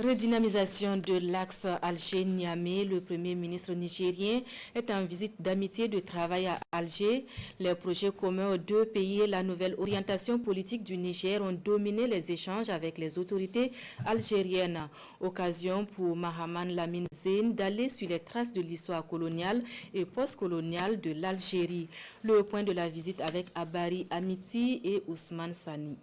Redynamisation de l'axe Alger-Niamey, le premier ministre nigérien est en visite d'amitié de travail à Alger. Les projets communs aux deux pays et la nouvelle orientation politique du Niger ont dominé les échanges avec les autorités algériennes. Occasion pour Mahaman Lamine Zeine d'aller sur les traces de l'histoire coloniale et postcoloniale de l'Algérie. Le point de la visite avec Abari Amiti et Ousmane Sani.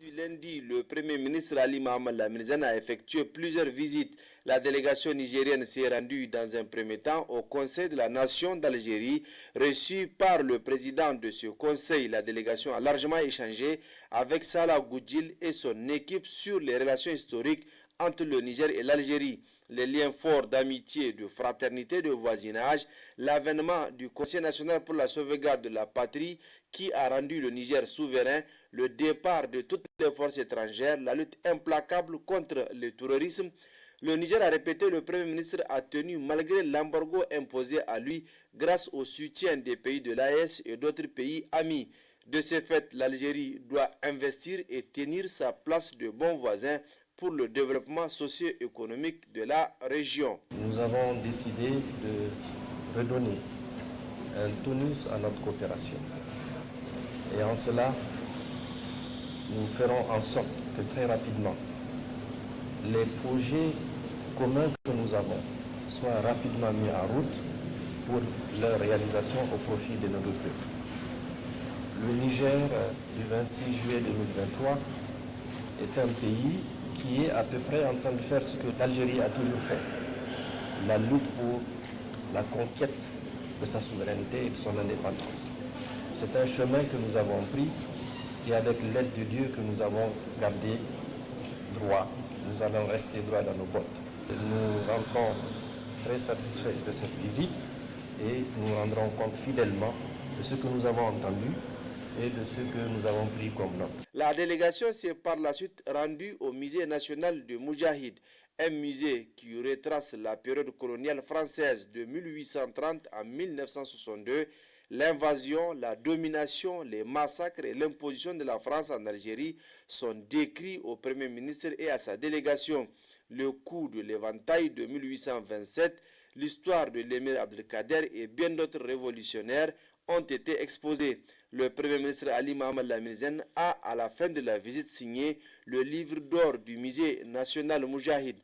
Du lundi, le Premier ministre Ali Mohamed Lamine Zeine a effectué plusieurs visites. La délégation nigérienne s'est rendue dans un premier temps au Conseil de la Nation d'Algérie. Reçue par le président de ce conseil, la délégation a largement échangé avec Salah Goudjil et son équipe sur les relations historiques entre le Niger et l'Algérie, les liens forts d'amitié, de fraternité, de voisinage, l'avènement du Conseil national pour la sauvegarde de la patrie qui a rendu le Niger souverain, le départ de toutes les forces étrangères, la lutte implacable contre le terrorisme. Le Niger a répété, le Premier ministre a tenu malgré l'embargo imposé à lui grâce au soutien des pays de l'AES et d'autres pays amis. De ce fait, l'Algérie doit investir et tenir sa place de bon voisin pour le développement socio-économique de la région. Nous avons décidé de redonner un tonus à notre coopération. Et en cela, nous ferons en sorte que très rapidement, les projets communs que nous avons soient rapidement mis en route pour leur réalisation au profit de nos deux peuples. Le Niger, du 26 juillet 2023, est un pays qui est à peu près en train de faire ce que l'Algérie a toujours fait, la lutte pour la conquête de sa souveraineté et de son indépendance. C'est un chemin que nous avons pris et avec l'aide de Dieu que nous avons gardé droit. Nous allons rester droit dans nos bottes. Nous rentrons très satisfaits de cette visite et nous rendrons compte fidèlement de ce que nous avons entendu et de ce que nous avons pris comme note. La délégation s'est par la suite rendue au musée national de Moudjahid, un musée qui retrace la période coloniale française de 1830 à 1962, l'invasion, la domination, les massacres et l'imposition de la France en Algérie sont décrits au Premier ministre et à sa délégation. Le coup de l'éventail de 1827, l'histoire de l'émir Abdelkader et bien d'autres révolutionnaires ont été exposés. Le Premier ministre Ali Mohamed Lamine Zeine a, à la fin de la visite, signé le livre d'or du musée national Moudjahid.